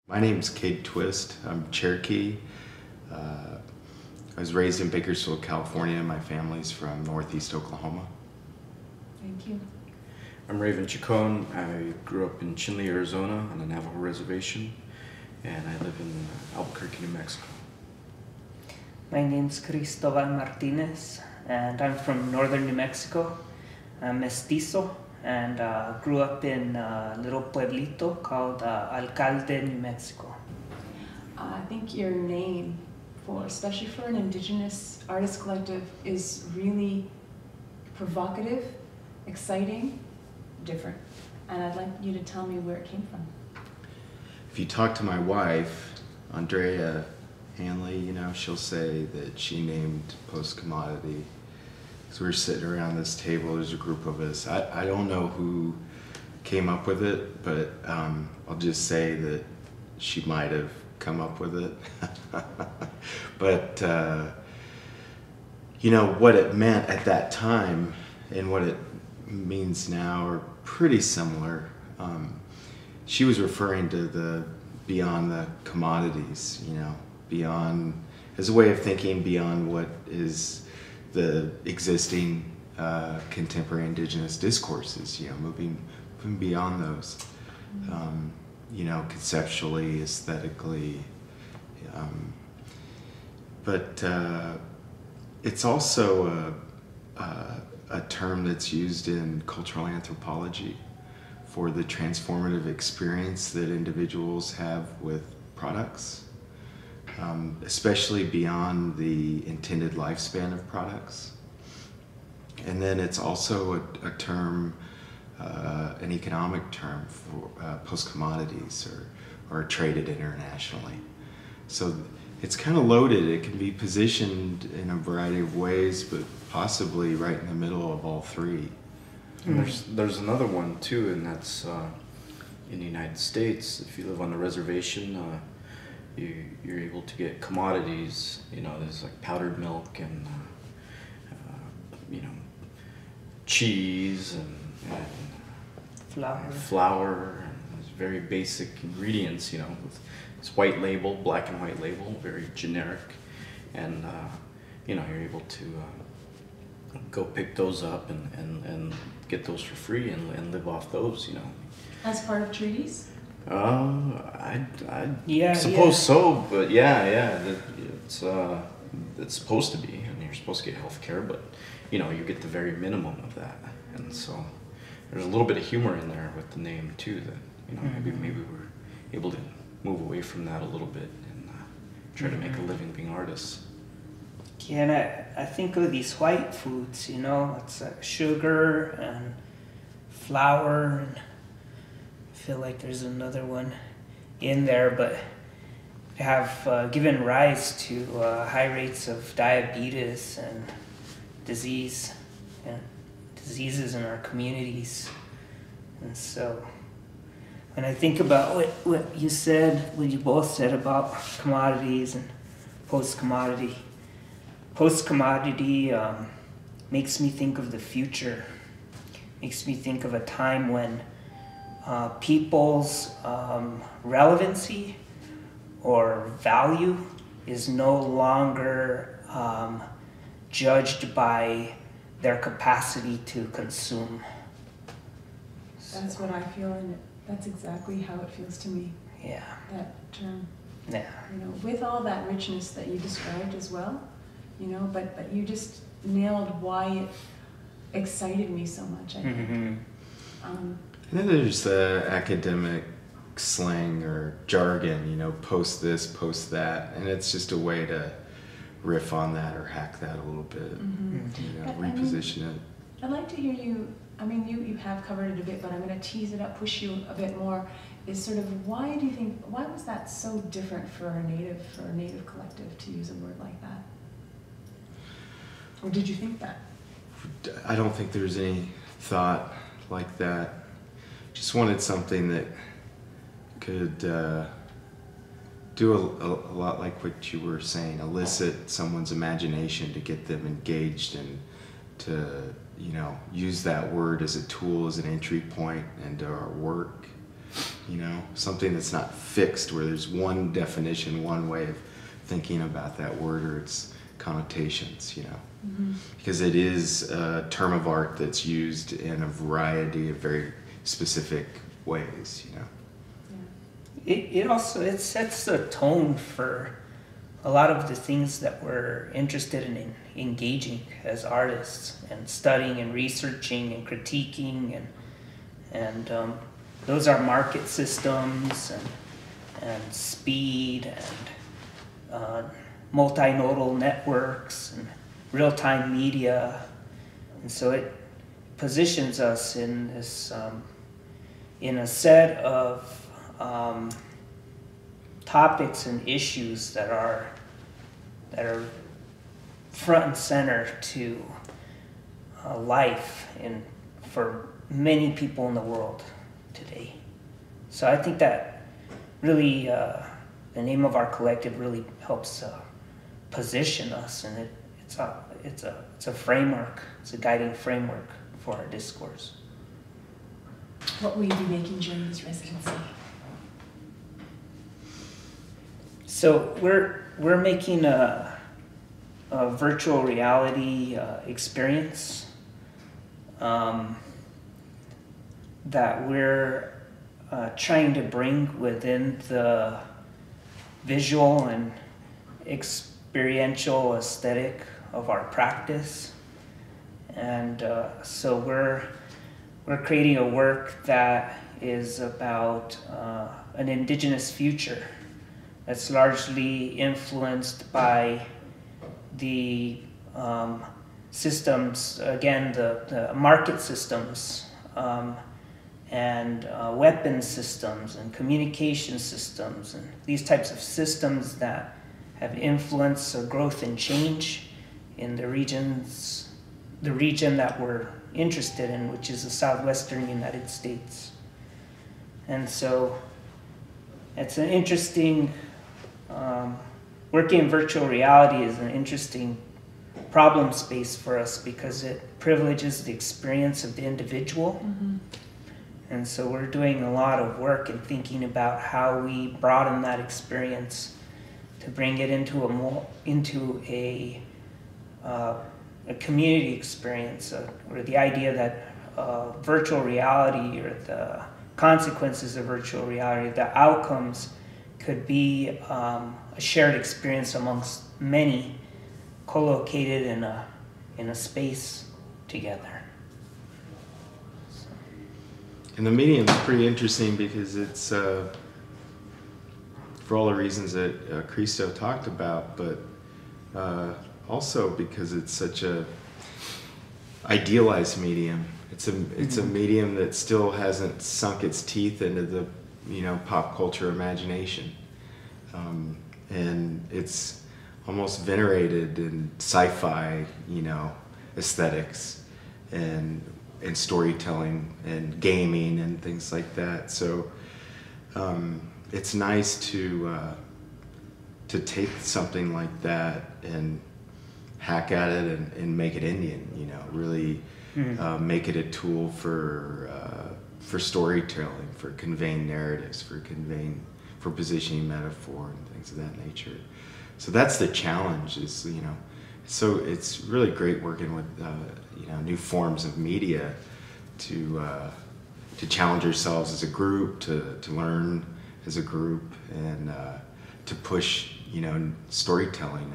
My name's Cade Twist. I'm Cherokee. I was raised in Bakersfield, California. My family's from Northeast Oklahoma. Thank you. I'm Raven Chacon. I grew up in Chinle, Arizona on a Navajo reservation, and I live in Albuquerque, New Mexico. My name's Cristobal Martinez, and I'm from northern New Mexico. I'm mestizo, and grew up in a little pueblito called Alcalde, New Mexico. I think your name, especially for an indigenous artist collective, is really provocative, exciting, different. And I'd like you to tell me where it came from. If you talk to my wife, Andrea Hanley, she'll say that she named Postcommodity. So we're sitting around this table, there's a group of us. I don't know who came up with it, but I'll just say that she might have come up with it. But what it meant at that time and what it means now are pretty similar. She was referring to the beyond the commodities, beyond, as a way of thinking beyond what is the existing contemporary indigenous discourses, moving beyond those, conceptually, aesthetically. But it's also a term that's used in cultural anthropology for the transformative experience that individuals have with products. Especially beyond the intended lifespan of products. And then it's also a term, an economic term for post-commodities or traded internationally. So it's kind of loaded. It can be positioned in a variety of ways, but possibly right in the middle of all three. And there's another one too, and that's in the United States. If you live on a reservation, you're able to get commodities, there's like powdered milk and, cheese and flour, and those very basic ingredients, with this white label, black and white label, very generic. And, you're able to go pick those up and get those for free and live off those, As part of treaties? I suppose so, but it's supposed to be, and you're supposed to get health care, but you get the very minimum of that, and so there's a little bit of humor in there with the name too, that maybe we're able to move away from that a little bit and try to make a living being artists. Yeah, and I think of these white foods, it's sugar and flour, and I feel like there's another one in there, but have given rise to high rates of diabetes and diseases in our communities. And so when I think about what you both said about commodities and post-commodity makes me think of the future, makes me think of a time when people's relevancy or value is no longer judged by their capacity to consume. That's what I feel, and that's exactly how it feels to me. Yeah. That term. Yeah. With all that richness that you described as well, but you just nailed why it excited me so much, I think. And then there's the academic slang or jargon, post this, post that, and it's just a way to riff on that or hack that a little bit, reposition it. I'd like to hear you, you have covered it a bit, but I'm going to tease it up, push you a bit more, is sort of why was that so different for a native collective to use a word like that? Or did you think that? I don't think there's any thought like that. Just wanted something that could do a lot like what you were saying, elicit someone's imagination to get them engaged and to, use that word as a tool, as an entry point into our work. you know, something that's not fixed, where there's one definition, one way of thinking about that word or its connotations, you know. Mm-hmm. Because it is a term of art that's used in a variety of very specific ways, you know. It sets the tone for a lot of the things that we're interested in engaging as artists and studying and researching and critiquing, and those are market systems and speed and multinodal networks and real-time media, and so it positions us in this in a set of topics and issues that are front and center to life for many people in the world today. So I think that really the name of our collective really helps position us, and it's a framework. It's a guiding framework for our discourse. What will you be making during this residency? So we're making a virtual reality experience that we're trying to bring within the visual and experiential aesthetic of our practice. And so we're creating a work that is about an indigenous future that's largely influenced by the systems, again, the market systems, and weapons systems and communication systems, and these types of systems that have influenced growth and change in the region that we're interested in, which is the southwestern United States. And so it's an interesting, working in virtual reality is an interesting problem space for us because it privileges the experience of the individual. Mm-hmm. And so we're doing a lot of work and thinking about how we broaden that experience to bring it into a community experience, or the idea that virtual reality or the consequences of virtual reality, the outcomes could be a shared experience amongst many, co-located in a space together. And the medium's pretty interesting because it's, for all the reasons that Christo talked about, but also because it's such a idealized medium. It's a medium that still hasn't sunk its teeth into the pop culture imagination, and it's almost venerated in sci-fi aesthetics and storytelling and gaming and things like that. So it's nice to take something like that and hack at it and make it Indian, really make it a tool for storytelling, for conveying narratives, for positioning metaphor and things of that nature. So that's the challenge, is so it's really great working with new forms of media to challenge ourselves as a group, to learn as a group, and to push storytelling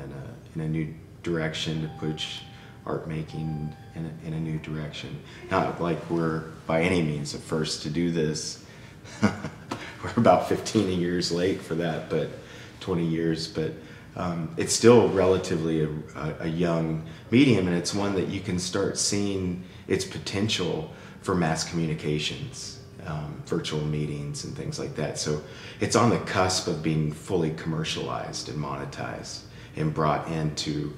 in a new direction, to push art making in a new direction. Not like we're by any means the first to do this. We're about 15 years late for that, but 20 years, but it's still relatively a young medium, and it's one that you can start seeing its potential for mass communications, virtual meetings and things like that. So it's on the cusp of being fully commercialized and monetized and brought into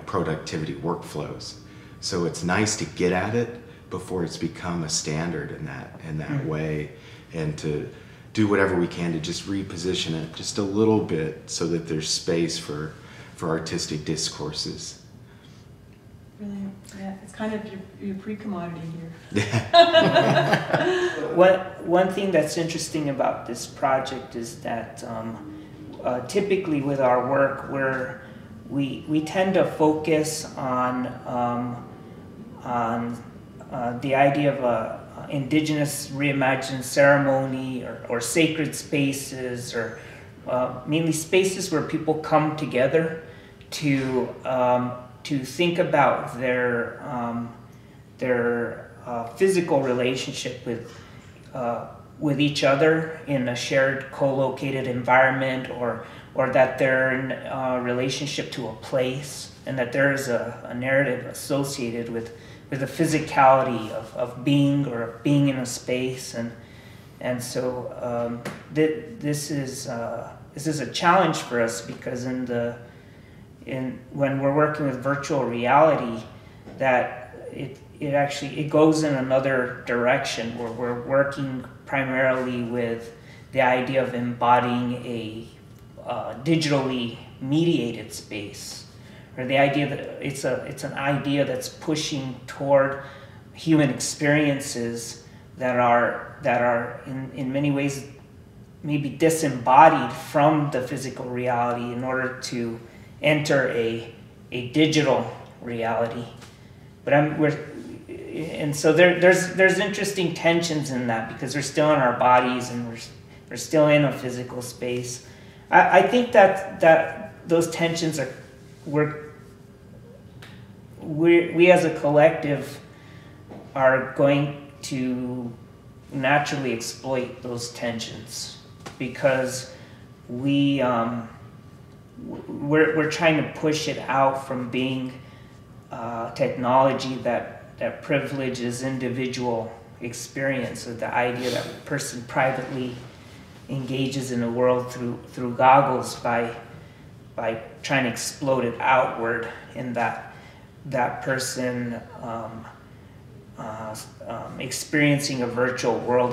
productivity workflows. So it's nice to get at it before it's become a standard in that way, and to do whatever we can to just reposition it just a little bit so that there's space for artistic discourses. Brilliant. Yeah, it's kind of your pre-commodity here. One thing that's interesting about this project is that typically with our work, we tend to focus on the idea of a indigenous reimagined ceremony or sacred spaces, or mainly spaces where people come together to think about their physical relationship with each other in a shared co-located environment, or that they're in a relationship to a place, and that there is a narrative associated with the physicality of being or being in a space, and so this is a challenge for us, because when we're working with virtual reality, that it actually goes in another direction, where we're working primarily with the idea of embodying a digitally mediated space, or the idea that it's an idea that's pushing toward human experiences that are in many ways maybe disembodied from the physical reality in order to enter a digital reality. So there's interesting tensions in that, because we're still in our bodies and we're still in a physical space. I think that those tensions we as a collective are going to naturally exploit those tensions, because we're trying to push it out from being technology that privileges individual experience, or the idea that a person privately engages in the world through goggles by trying to explode it outward, in that person experiencing a virtual world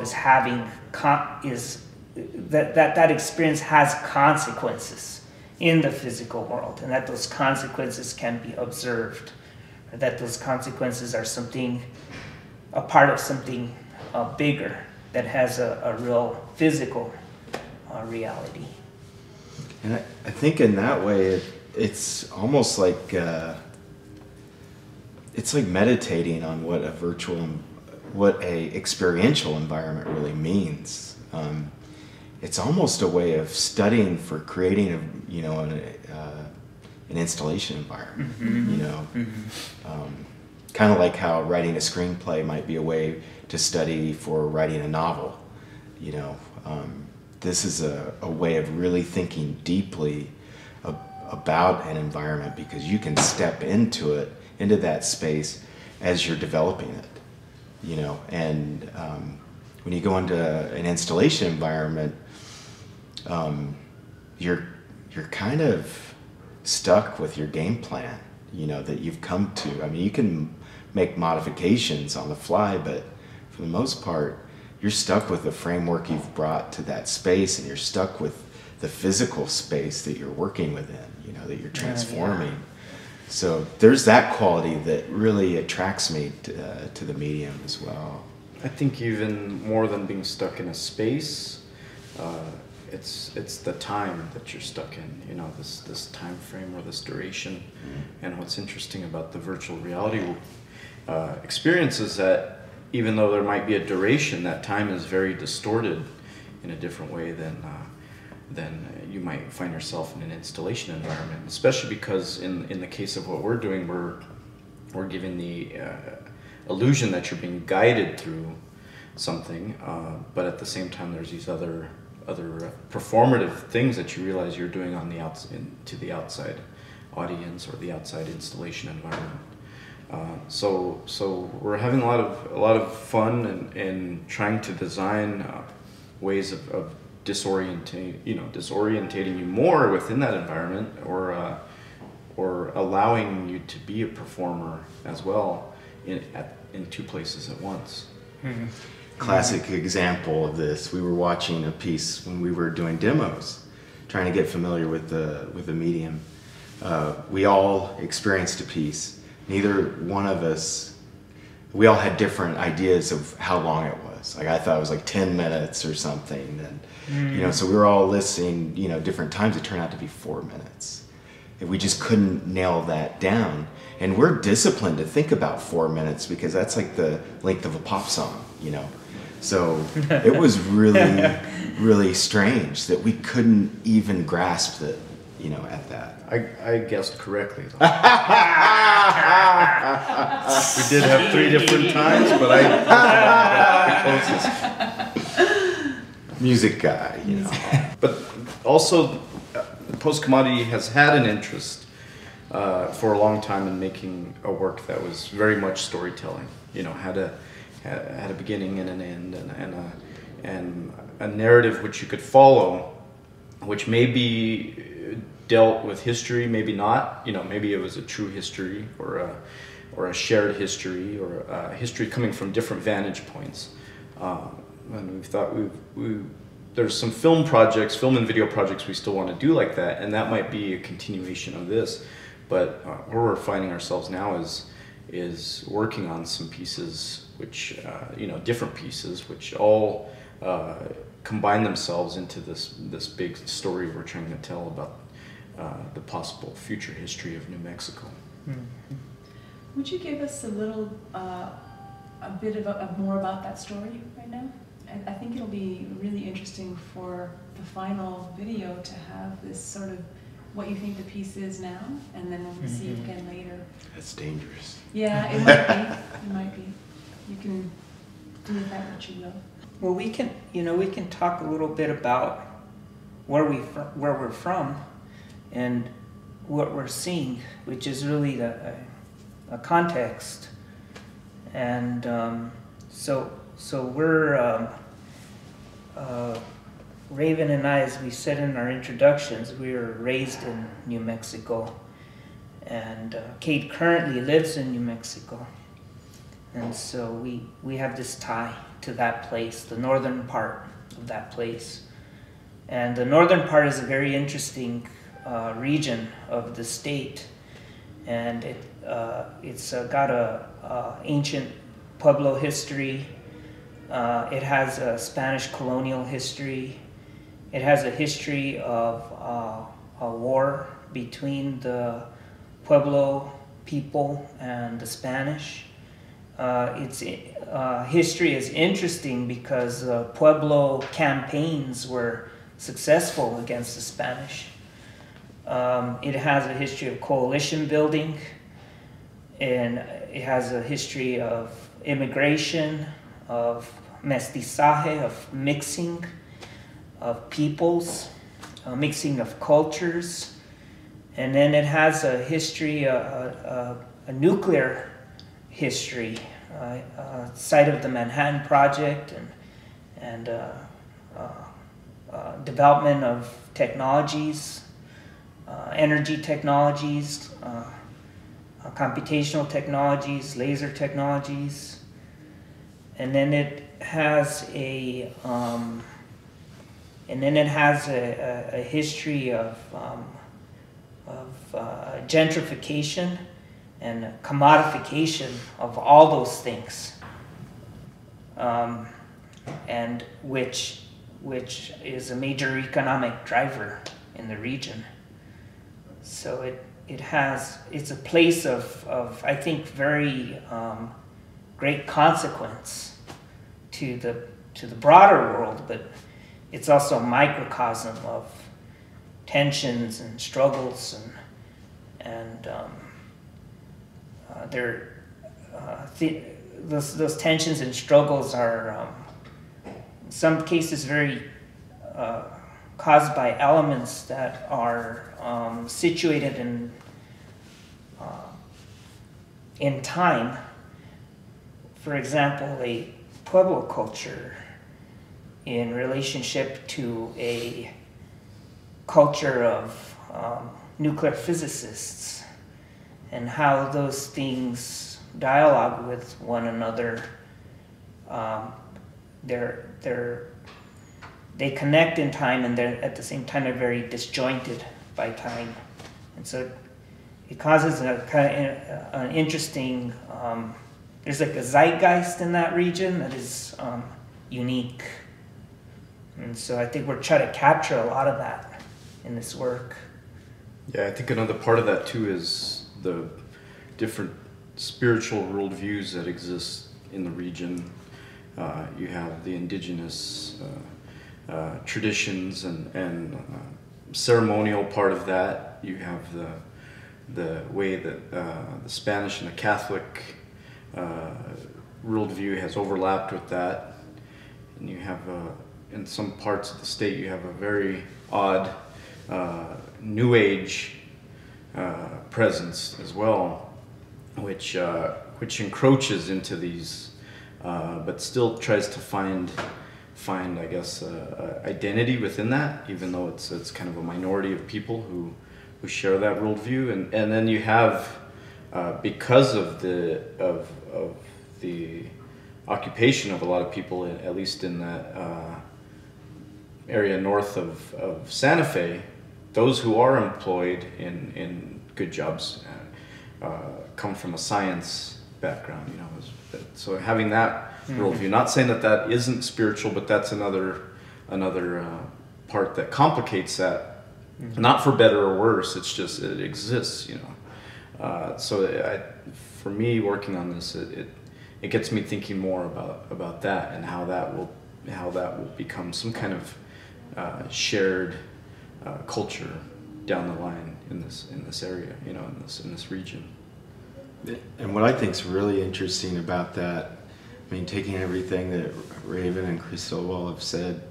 that experience has consequences in the physical world, and that those consequences can be observed, or that those consequences are a part of something bigger that has a real physical reality. And I think in that way, it's almost like it's like meditating on what a experiential environment really means. It's almost a way of studying for creating an installation environment. Kind of like how writing a screenplay might be a way to study for writing a novel. This is a way of really thinking deeply about an environment, because you can step into that space as you're developing it. And when you go into an installation environment, you're kind of stuck with your game plan, that you've come to. I mean, you can make modifications on the fly, but for the most part, you're stuck with the framework you've brought to that space, and you're stuck with the physical space that you're working within, that you're transforming. Yeah. So there's that quality that really attracts me to the medium as well. I think even more than being stuck in a space, it's the time that you're stuck in, this time frame or this duration. Mm-hmm. And what's interesting about the virtual reality experience is that even though there might be a duration, that time is very distorted in a different way than you might find yourself in an installation environment, especially because in the case of what we're doing, we're giving the illusion that you're being guided through something, but at the same time there's these other performative things that you realize you're doing on to the outside audience or the outside installation environment. So we're having a lot of fun in trying to design ways of disorientating you more within that environment, or allowing you to be a performer as well in two places at once. Mm-hmm. Classic example of this. We were watching a piece when we were doing demos, trying to get familiar with the medium. We all experienced a piece, neither one of us, we all had different ideas of how long it was. Like I thought it was like 10 minutes or something. And, you know, so we were all listening, you know, different times. It turned out to be 4 minutes. And we just couldn't nail that down. And we're disciplined to think about 4 minutes because that's like the length of a pop song, you know. So it was really, really strange that we couldn't even grasp it, you know, at that. I guessed correctly, though. We did have 3 different times, but I the closest. Music guy, you know. But also, Postcommodity has had an interest for a long time in making a work that was very much storytelling. You know, had a beginning and an end, and a narrative which you could follow, which maybe dealt with history, maybe not. You know, maybe it was a true history or a shared history or a history coming from different vantage points. And we thought there's some film and video projects we still want to do like that, and that might be a continuation of this. But where we're finding ourselves now is working on some pieces which, you know, different pieces which all combine themselves into this big story we're trying to tell about the possible future history of New Mexico. Mm-hmm. Would you give us a little, a bit of more about that story right now? I think it'll be really interesting for the final video to have this sort of what you think the piece is now, and then we'll see it again later. That's dangerous. Yeah, it might be. It might be. You can do with that what you will. Well, we can talk a little bit about where we're from and what we're seeing, which is really a context. And so we're Raven and I, as we said in our introductions, we were raised in New Mexico, and Kate currently lives in New Mexico, and so we have this tie to that place, the northern part of that place. And the northern part is a very interesting region of the state, and it's got a ancient Pueblo history. It has a Spanish colonial history. It has a history of a war between the Pueblo people and the Spanish. Its history is interesting because Pueblo campaigns were successful against the Spanish. It has a history of coalition building, and it has a history of immigration, of mestizaje, of mixing of peoples, mixing of cultures. And then it has a history, a nuclear history, site of the Manhattan Project, and development of technologies, energy technologies, computational technologies, laser technologies. And then it has a history of gentrification and commodification of all those things, and which is a major economic driver in the region. So it's a place of I think very great consequence to the broader world, but it's also a microcosm of tensions and struggles, and those tensions and struggles are in some cases very caused by elements that are situated in time. For example, a Pueblo culture in relationship to a culture of nuclear physicists, and how those things dialogue with one another. They connect in time, and they're at the same time are very disjointed by time, and so it causes a kind of an interesting. There's like a zeitgeist in that region that is unique, and so I think we're trying to capture a lot of that in this work. Yeah, I think another part of that too is the different spiritual worldviews that exist in the region. You have the indigenous traditions and ceremonial part of that. You have the way that the Spanish and the Catholic worldview has overlapped with that, and you have in some parts of the state you have a very odd New Age presence as well, which encroaches into these, but still tries to find I guess identity within that, even though it's kind of a minority of people who share that worldview, and then you have because of the occupation of a lot of people, at least in that area north of Santa Fe, those who are employed in good jobs come from a science background, you know. So having that worldview, not saying that isn't spiritual, but that's another part that complicates that. Not for better or worse, it's just it exists, you know. For me, working on this, it gets me thinking more about that and how that will become some kind of shared culture down the line in this area, you know, in this region. And what I think is really interesting about that, I mean, taking everything that Raven and Cristobal have said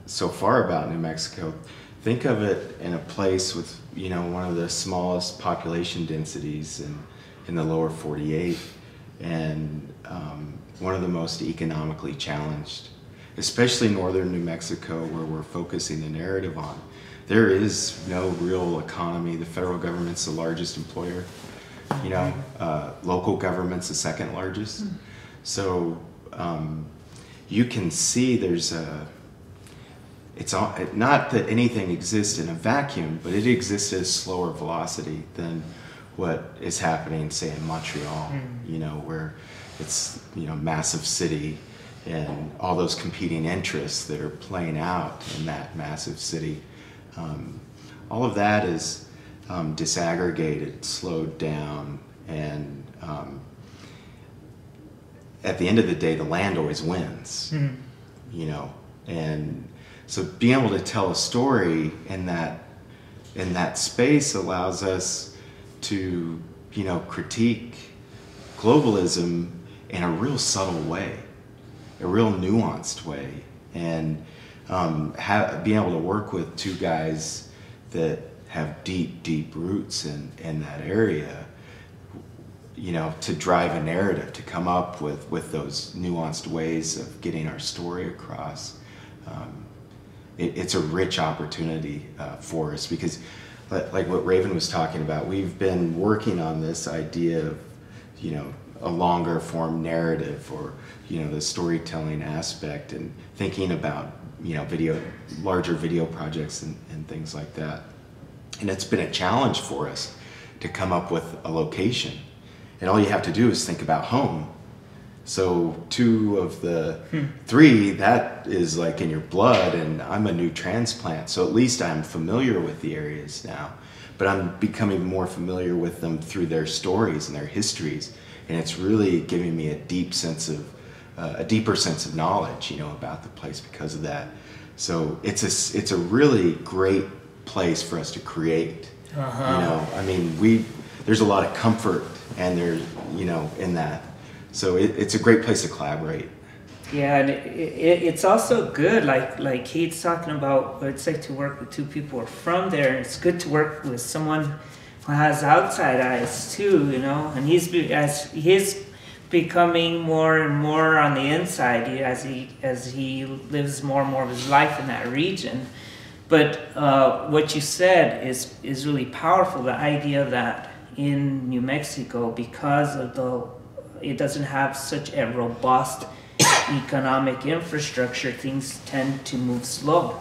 so far about New Mexico, think of it in a place with, you know, one of the smallest population densities in the lower 48, and one of the most economically challenged, especially northern New Mexico, where we're focusing the narrative on. There is no real economy. The federal government's the largest employer. You know, local government's the second largest. So you can see there's it's not that anything exists in a vacuum, but it exists at a slower velocity than what is happening, say, in Montreal, you know, where it's, you know, massive city and all those competing interests that are playing out in that massive city. All of that is disaggregated, slowed down, and at the end of the day, the land always wins, you know. And so being able to tell a story in that space allows us to, you know, critique globalism in a real subtle way, a real nuanced way, and being able to work with two guys that have deep roots in that area, you know, to drive a narrative, to come up with those nuanced ways of getting our story across. It's a rich opportunity for us, because like what Raven was talking about, we've been working on this idea of, you know, a longer form narrative, or, you know, the storytelling aspect, and thinking about, you know, larger video projects and things like that. And it's been a challenge for us to come up with a location. And all you have to do is think about home. So 2 of the 3, that is like in your blood, and I'm a new transplant, so at least I'm familiar with the areas now. But I'm becoming more familiar with them through their stories and their histories, and it's really giving me a deeper sense of knowledge, you know, about the place because of that. So it's a really great place for us to create. You know, I mean, there's a lot of comfort, and there's, you know, in that. So it's a great place to collaborate. Yeah, and it's also good, like Kate's talking about, what it's like to work with 2 people who are from there. And it's good to work with someone who has outside eyes too, you know. And he's becoming more and more on the inside as he lives more and more of his life in that region. But what you said is really powerful. The idea that in New Mexico, because of it doesn't have such a robust economic infrastructure, things tend to move slow.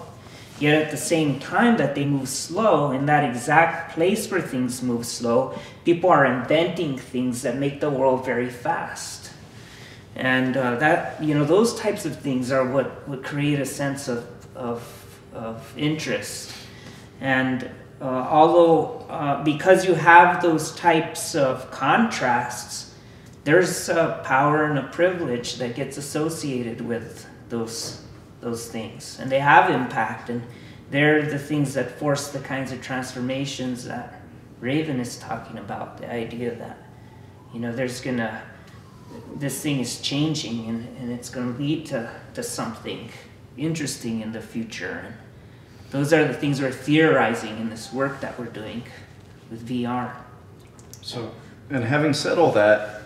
Yet at the same time that they move slow, in that exact place where things move slow, people are inventing things that make the world very fast. And those types of things are what would create a sense of interest. And although because you have those types of contrasts, there's a power and a privilege that gets associated with those things, and they have impact, and they're the things that force the kinds of transformations that Raven is talking about. The idea that this thing is changing, and it's going to lead to something interesting in the future. And those are the things we're theorizing in this work that we're doing with VR. So, and having said all that,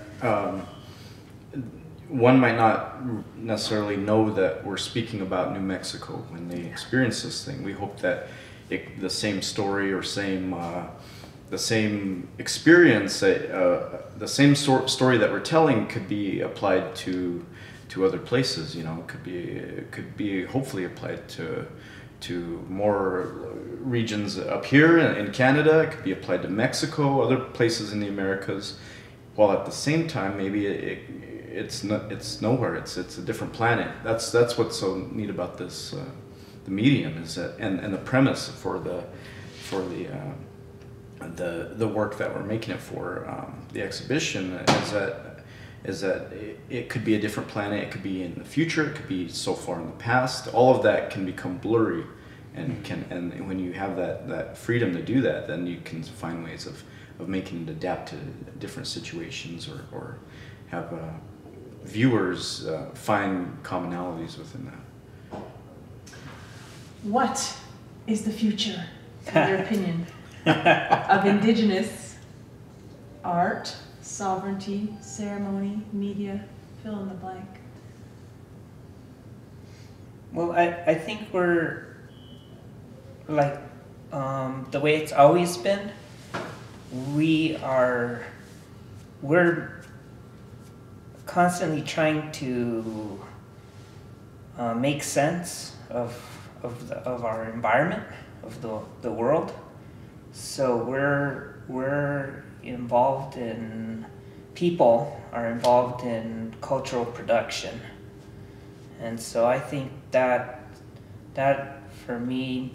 one might not necessarily know that we're speaking about New Mexico when they experience this thing. We hope that the same story or the same experience, the same story that we're telling could be applied to other places. It could be hopefully applied to more regions up here in Canada. It could be applied to Mexico, other places in the Americas. While at the same time, maybe it's nowhere. It's a different planet. That's what's so neat about this the medium is that, and the premise for the work that we're making it for, the exhibition is that it could be a different planet. It could be in the future. It could be so far in the past. All of that can become blurry, and when you have that freedom to do that, then you can find ways of making it adapt to different situations, or have viewers find commonalities within that. What is the future, in your opinion, of Indigenous art, sovereignty, ceremony, media? Fill in the blank. Well, I think we're like the way it's always been. We're constantly trying to make sense of our environment, of the world. So we're involved in, people are involved in cultural production, and so I think that for me,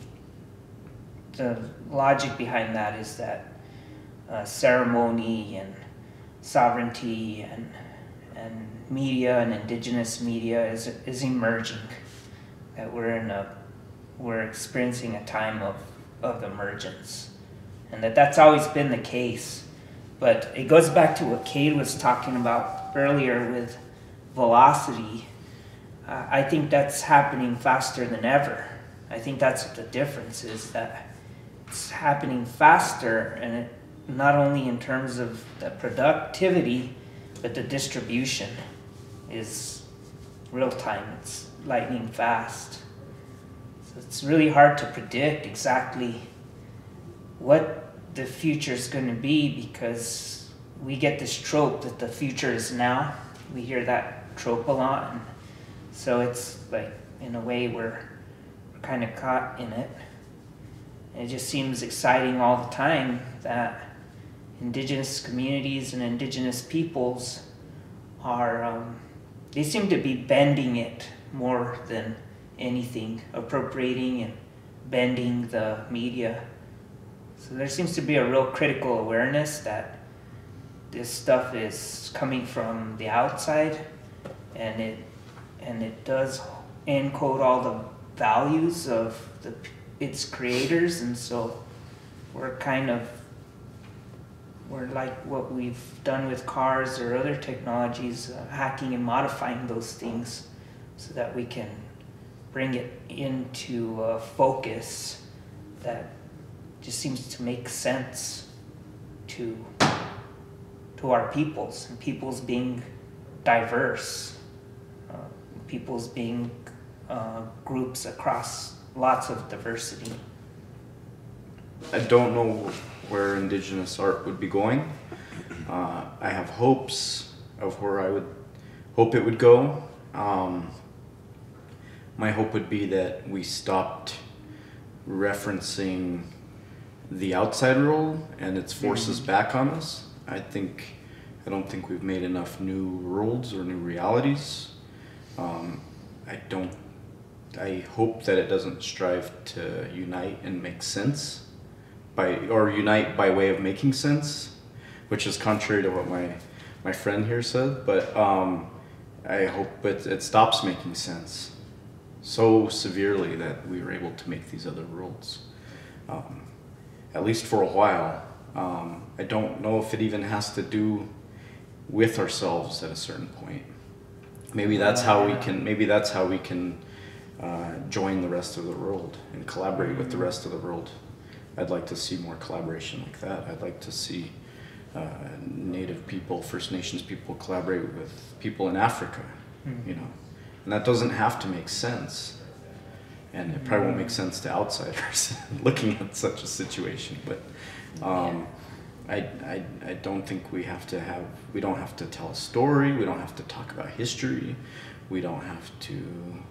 the logic behind that is that ceremony and sovereignty and media and indigenous media is emerging. That we're experiencing a time of emergence, and that's always been the case. But it goes back to what Cade was talking about earlier with velocity. I think that's happening faster than ever. I think that's what the difference is, that it's happening faster, and it not only in terms of the productivity, but the distribution is real time. It's lightning fast. So it's really hard to predict exactly what the future is going to be, because we get this trope that the future is now. We hear that trope a lot, and so it's like, in a way, we're kind of caught in it. It just seems exciting all the time that indigenous communities and indigenous peoples are, they seem to be bending it more than anything, appropriating and bending the media. So there seems to be a real critical awareness that this stuff is coming from the outside, and it does encode all the values of its creators, and so we're like what we've done with cars or other technologies, hacking and modifying those things so that we can bring it into a focus that just seems to make sense to our peoples, and peoples being diverse, peoples being groups across lots of diversity. I don't know where Indigenous art would be going. I have hopes of where I would hope it would go. My hope would be that we stopped referencing the outside world and its forces back on us. I don't think we've made enough new worlds or new realities. I hope that it doesn't strive to unite and make sense unite by way of making sense, which is contrary to what my friend here said, but I hope it stops making sense so severely that we were able to make these other worlds, at least for a while. I don't know if it even has to do with ourselves at a certain point. Maybe that's how we can join the rest of the world and collaborate with the rest of the world. I'd like to see more collaboration like that. I'd like to see Native people, First Nations people collaborate with people in Africa, you know. And that doesn't have to make sense. And it probably won't make sense to outsiders looking at such a situation. But I don't think we don't have to tell a story. We don't have to talk about history. We don't have to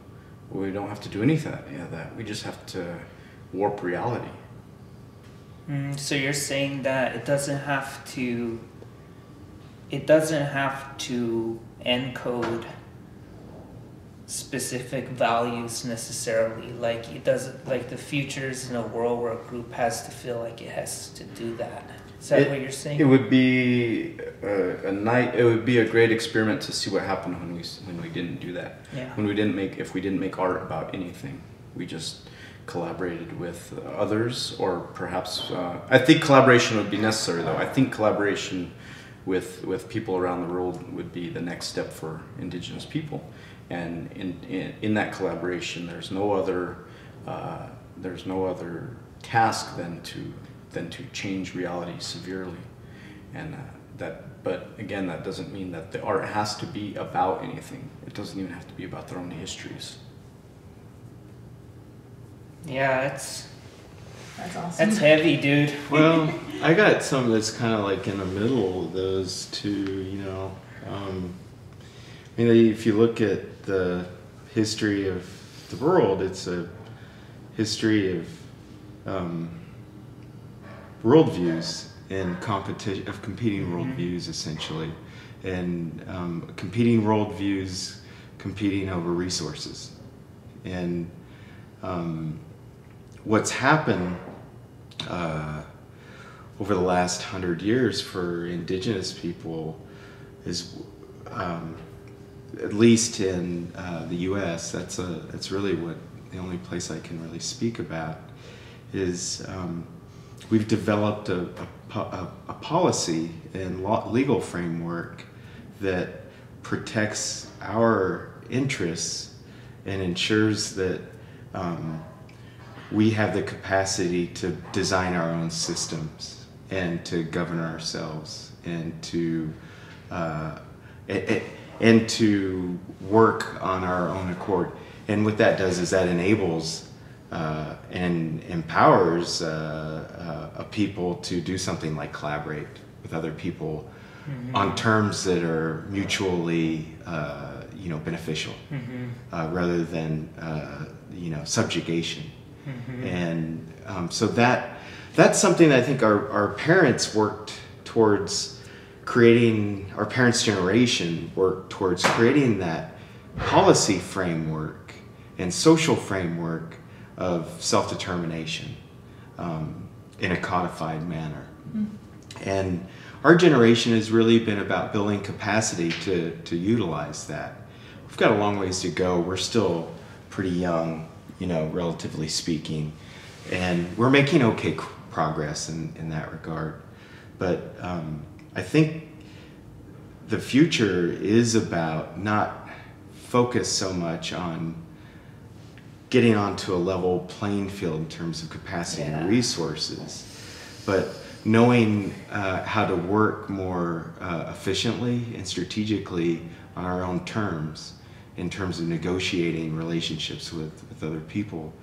do anything that. We just have to warp reality. So you're saying that it doesn't have to encode specific values necessarily. Like it doesn't, like the future's in a world where a group has to feel like it has to do that. Is that what you're saying? It would be it would be a great experiment to see what happened when we didn't do that. Yeah. If we didn't make art about anything, we just collaborated with others, or perhaps I think collaboration would be necessary though. I think collaboration with people around the world would be the next step for Indigenous people, and in that collaboration there's no other task than to change reality severely, and but again, that doesn't mean that the art has to be about anything. It doesn't even have to be about their own histories. Yeah, that's awesome. That's heavy, dude. Well, I got some that's kind of like in the middle of those two, you know. If you look at the history of the world, it's a history of worldviews and competition of competing worldviews, essentially, and competing worldviews competing over resources, and what's happened over the last 100 years for Indigenous people is, at least in the U.S., that's really what the only place I can really speak about is we've developed a policy and legal framework that protects our interests and ensures that we have the capacity to design our own systems and to govern ourselves and to work on our own accord. And what that does is that enables and empowers a people to do something like collaborate with other people on terms that are mutually beneficial, rather than subjugation. And so that's something that I think our parents worked towards creating. Our parents' generation worked towards creating that policy framework and social framework of self-determination in a codified manner. And our generation has really been about building capacity to utilize that. We've got a long ways to go. We're still pretty young, relatively speaking, and we're making okay progress in that regard. But I think the future is about not focus so much on getting onto a level playing field in terms of capacity and resources, but knowing how to work more efficiently and strategically on our own terms in terms of negotiating relationships with other people.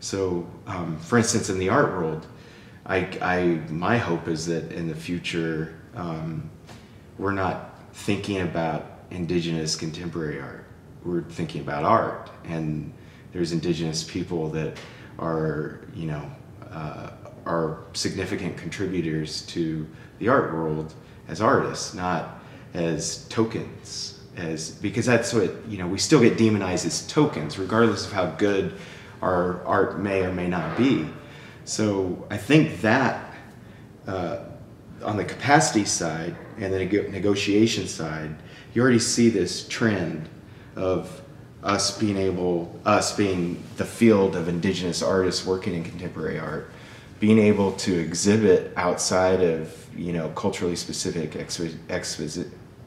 So, for instance, in the art world, my hope is that in the future, we're not thinking about Indigenous contemporary art. We're thinking about art, and there's Indigenous people that are, are significant contributors to the art world as artists, not as tokens. Because that's what, we still get demonized as tokens, regardless of how good our art may or may not be. So I think that on the capacity side and the negotiation side, you already see this trend of us being the field of indigenous artists working in contemporary art, being able to exhibit outside of, culturally specific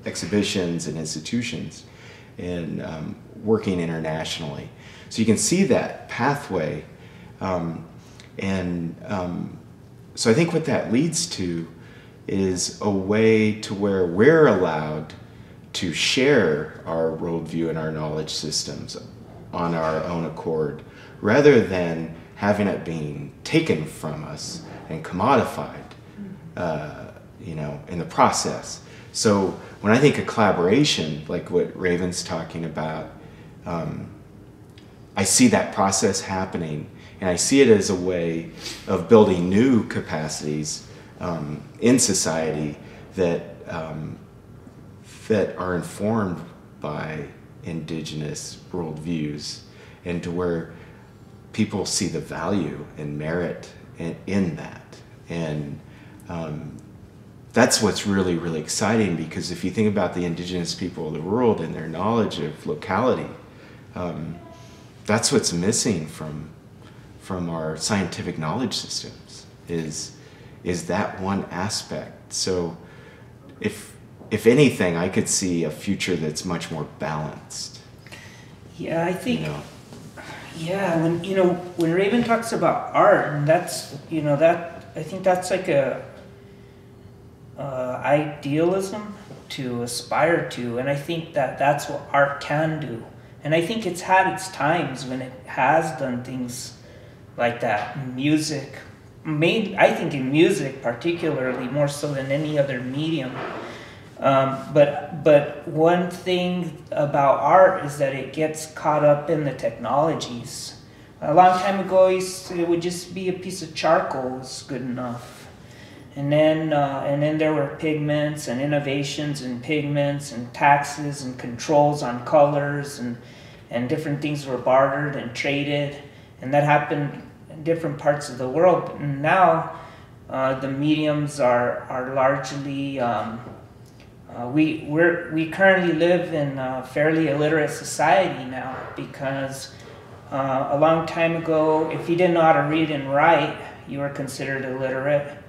exhibitions and institutions, and working internationally. So you can see that pathway. So I think what that leads to is a way to where we're allowed to share our worldview and our knowledge systems on our own accord, rather than having it being taken from us and commodified, in the process. So when I think of collaboration, like what Raven's talking about, I see that process happening, and I see it as a way of building new capacities in society that are informed by indigenous worldviews, and to where people see the value and merit in that. And that's what's really, really exciting, because if you think about the indigenous people of the world and their knowledge of locality, that's what's missing from our scientific knowledge systems, is that one aspect. So if anything, I could see a future that's much more balanced. Yeah, I think, yeah, when Raven talks about art, and that's, I think that's like a idealism to aspire to, and I think that's what art can do. And I think it's had its times when it has done things like that. Music, I think in music particularly, more so than any other medium. But one thing about art is that it gets caught up in the technologies. A long time ago, it would just be a piece of charcoal was good enough. And then there were pigments and innovations in pigments and taxes and controls on colors, and different things were bartered and traded, and that happened in different parts of the world. And now the mediums are largely we currently live in a fairly illiterate society now, because a long time ago, if you didn't know how to read and write, you were considered illiterate.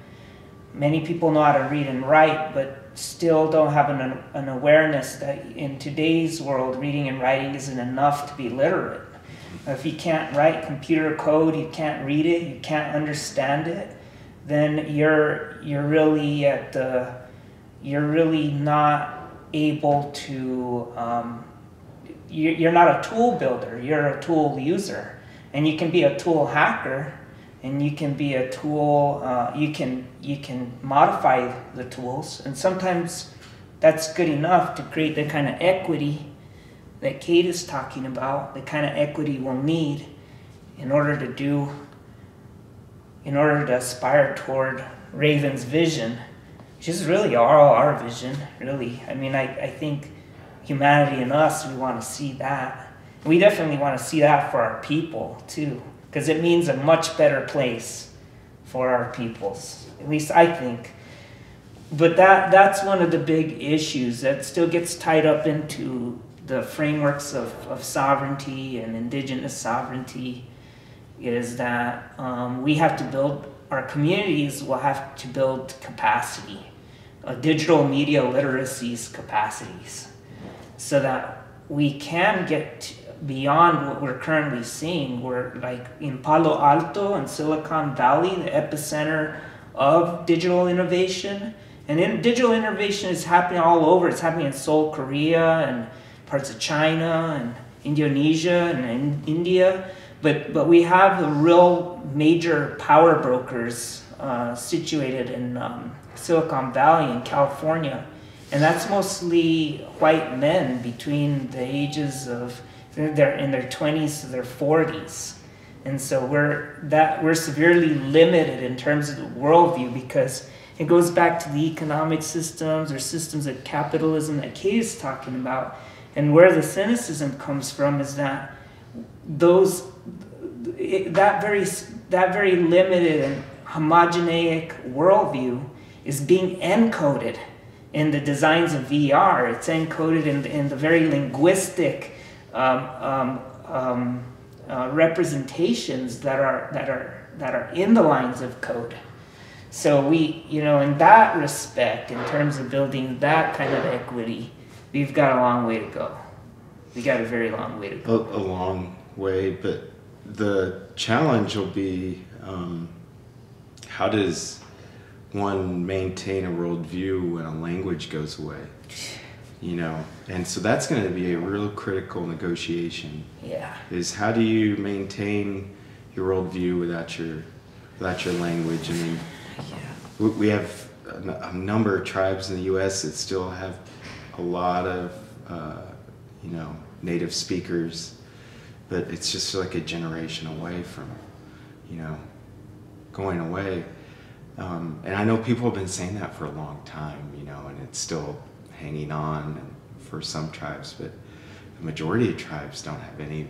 Many people know how to read and write, but still don't have an awareness that in today's world, reading and writing isn't enough to be literate. If you can't write computer code, you can't read it, you can't understand it, then you're really not able to, you're not a tool builder, you're a tool user. And you can be a tool hacker, and you can be a tool, you can modify the tools, and sometimes that's good enough to create the kind of equity that Kate is talking about, the kind of equity we'll need in order to aspire toward Raven's vision, which is really all our vision, really. I mean, I think humanity and us, we want to see that. We definitely want to see that for our people, too, because it means a much better place for our peoples, at least I think. But that's one of the big issues that still gets tied up into the frameworks of sovereignty and indigenous sovereignty, is that we have to build, our communities will have to build capacity, digital media literacy's capacities, so that we can get beyond what we're currently seeing. We're like in Palo Alto and Silicon Valley, the epicenter of digital innovation. And digital innovation is happening all over. It's happening in Seoul, Korea, and parts of China, and Indonesia, and India. But we have the real major power brokers situated in Silicon Valley in California. And that's mostly white men between the ages of, they're in their 20s to their 40s. And so we're severely limited in terms of the worldview, because it goes back to the economic systems or systems of capitalism that Kay is talking about. And where the cynicism comes from is that that very limited and homogeneic worldview is being encoded in the designs of VR. It's encoded in the very linguistic representations that are in the lines of code. So we, in that respect, in terms of building that kind of equity, we've got a long way to go. We got a very long way to go. A long way, but the challenge will be, how does one maintain a worldview when a language goes away? And so that's going to be a real critical negotiation. Yeah. Is how do you maintain your worldview without your language? I mean, we have a number of tribes in the U.S. that still have a lot of native speakers, but it's just like a generation away from going away. And I know people have been saying that for a long time, and it's still hanging on for some tribes, but the majority of tribes don't have any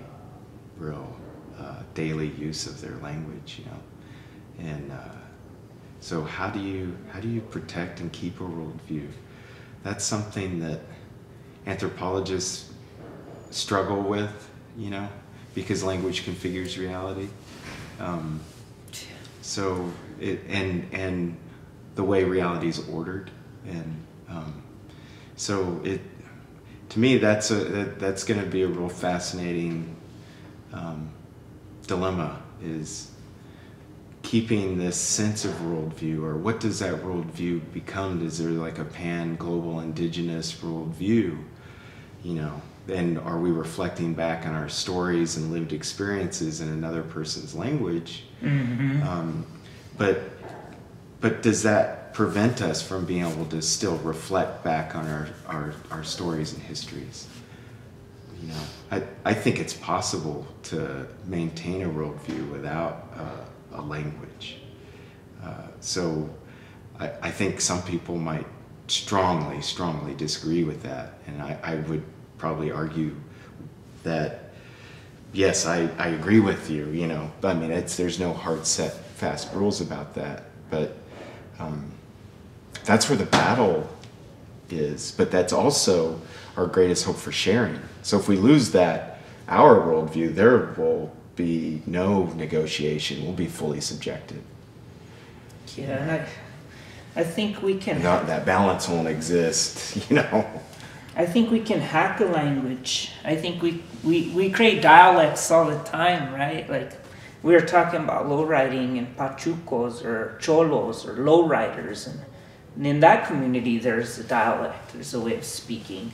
real daily use of their language, and so how do you protect and keep a worldview? That's something that anthropologists struggle with, because language configures reality. So and the way reality is ordered, and so to me that's going to be a real fascinating dilemma, is keeping this sense of worldview, or what does that worldview become? Is there like a pan-global indigenous worldview, and are we reflecting back on our stories and lived experiences in another person's language? Mm-hmm. But does that prevent us from being able to still reflect back on our stories and histories? I think it's possible to maintain a worldview without a language. So I think some people might strongly disagree with that, and I would probably argue that yes, I agree with you, but I mean, there's no hard set fast rules about that, but that's where the battle is, but that's also our greatest hope for sharing. So if we lose that, our worldview, there will be no negotiation. We'll be fully subjected. Yeah, I think we can... That balance won't exist, I think we can hack a language. I think we create dialects all the time, right? Like, we were talking about lowriding and pachucos or cholos or lowriders, and in that community there's a dialect, there's a way of speaking.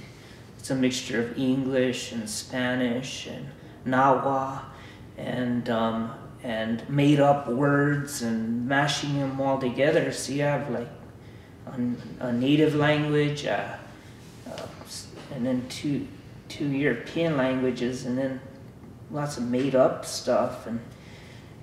It's a mixture of English and Spanish and Nahua and made up words and mashing them all together. So you have like a native language, and then two European languages, and then lots of made up stuff,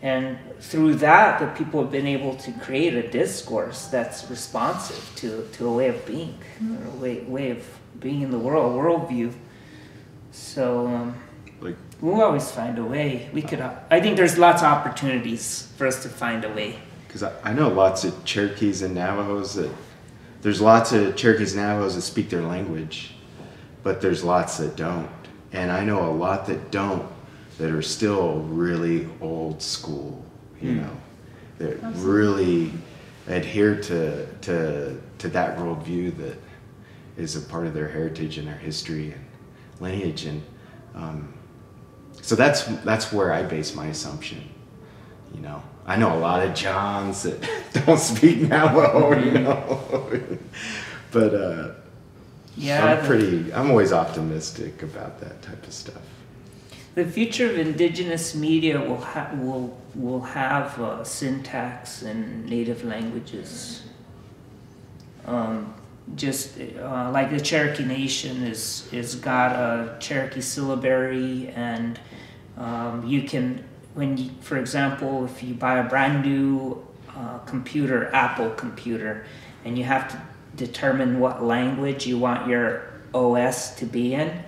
and through that the people have been able to create a discourse that's responsive to a way of being, or a way of being in the world, worldview. So we'll always find a way. I think there's lots of opportunities for us to find a way. Because I know lots of Cherokees and Navajos that speak their language, but there's lots that don't. And I know a lot that don't, that are still really old school, that really adhere to that worldview that is a part of their heritage and their history and lineage. And so that's where I base my assumption. I know a lot of Johns that don't speak Navajo, but I'm always optimistic about that type of stuff. The future of indigenous media will have syntax in native languages. Like the Cherokee Nation is got a Cherokee syllabary, and you can when you, for example, if you buy a brand new computer, Apple computer, and you have to determine what language you want your OS to be in,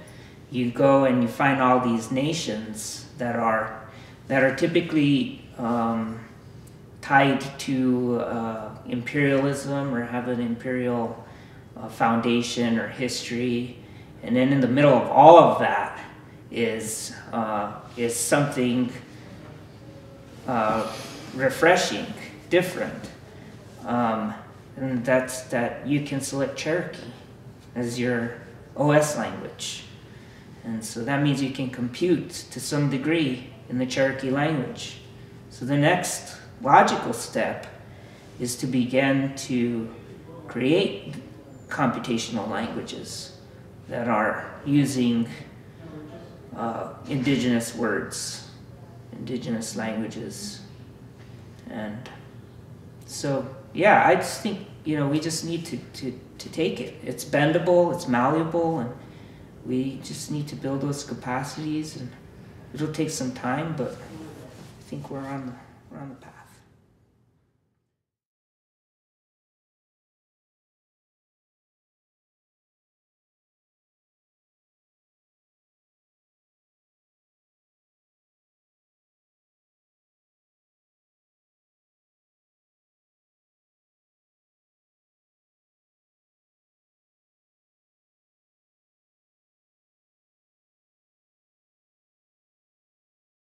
you go and you find all these nations that are typically tied to imperialism or have an imperial foundation or history, and then in the middle of all of that is something refreshing, different, and that's that you can select Cherokee as your OS language, and so that means you can compute to some degree in the Cherokee language. So the next logical step is to begin to create computational languages that are using indigenous words, indigenous languages. And so, yeah, I just think, we just need to take it. It's bendable, it's malleable, and we just need to build those capacities, and it'll take some time, but I think we're on the path.